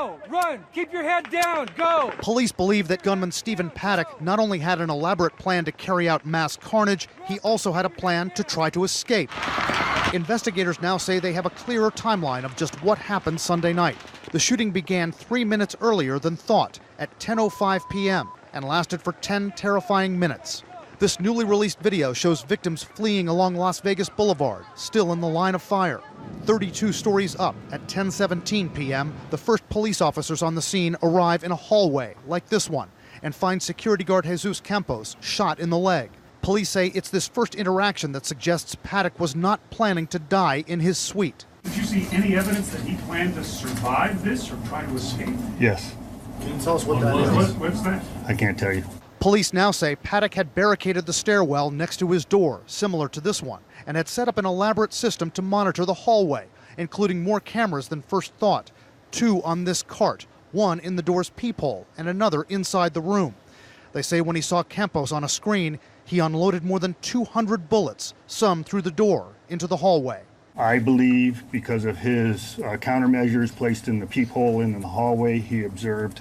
Go! Run! Keep your head down! Go! Police believe that gunman Stephen Paddock not only had an elaborate plan to carry out mass carnage, he also had a plan to try to escape. Investigators now say they have a clearer timeline of just what happened Sunday night. The shooting began 3 minutes earlier than thought, at 10:05 p.m., and lasted for 10 terrifying minutes. This newly released video shows victims fleeing along Las Vegas Boulevard, still in the line of fire. 32 stories up, at 10:17 p.m., the first police officers on the scene arrive in a hallway like this one and find security guard Jesus Campos shot in the leg. Police say it's this first interaction that suggests Paddock was not planning to die in his suite. Did you see any evidence that he planned to survive this or try to escape? Yes. Can you tell us what that is? What's that? I can't tell you. Police now say Paddock had barricaded the stairwell next to his door, similar to this one, and had set up an elaborate system to monitor the hallway, including more cameras than first thought. 2 on this cart, 1 in the door's peephole, and another inside the room. They say when he saw Campos on a screen, he unloaded more than 200 bullets, some through the door, into the hallway. I believe because of his countermeasures placed in the peephole and in the hallway, he observed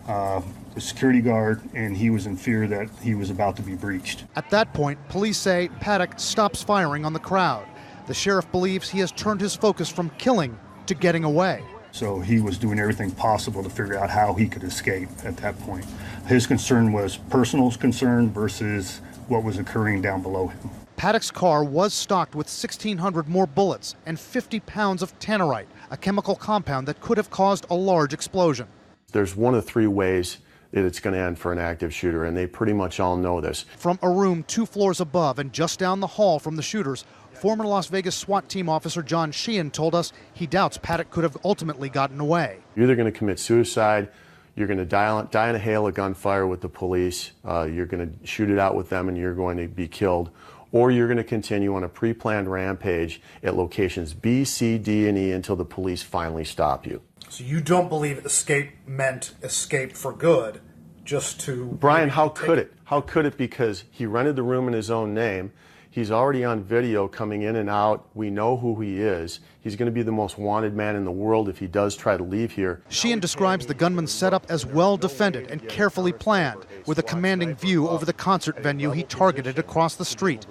the security guard, and he was in fear that he was about to be breached. At that point, police say Paddock stops firing on the crowd. The sheriff believes he has turned his focus from killing to getting away. So he was doing everything possible to figure out how he could escape at that point. His concern was personal concern versus what was occurring down below him. Paddock's car was stocked with 1,600 more bullets and 50 pounds of tannerite, a chemical compound that could have caused a large explosion. There's one of 3 ways that it's going to end for an active shooter, and they pretty much all know this. From a room 2 floors above and just down the hall from the shooters, former Las Vegas SWAT team officer John Sheehan told us he doubts Paddock could have ultimately gotten away. You're either going to commit suicide, you're going to die in a hail of gunfire with the police, you're going to shoot it out with them and you're going to be killed, or you're going to continue on a pre-planned rampage at locations B, C, D, and E until the police finally stop you. So you don't believe escape meant escape for good, just to... Brian, how could it? How could it? Because he rented the room in his own name. He's already on video coming in and out. We know who he is. He's going to be the most wanted man in the world if he does try to leave here. Sheehan describes the gunman's setup as well defended and carefully planned, with a commanding view over the concert venue he targeted across the street.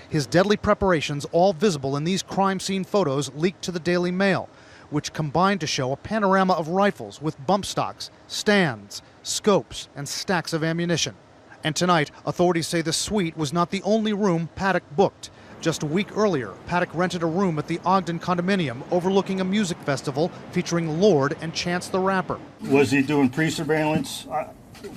His deadly preparations all visible in these crime scene photos leaked to the Daily Mail, which combined to show a panorama of rifles with bump stocks, stands, scopes, and stacks of ammunition. And tonight, authorities say the suite was not the only room Paddock booked. Just a week earlier, Paddock rented a room at the Ogden condominium overlooking a music festival featuring Lorde and Chance the Rapper. Was he doing pre-surveillance?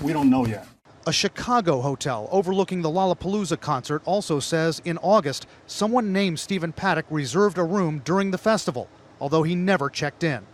We don't know yet. A Chicago hotel overlooking the Lollapalooza concert also says in August, someone named Stephen Paddock reserved a room during the festival, although he never checked in.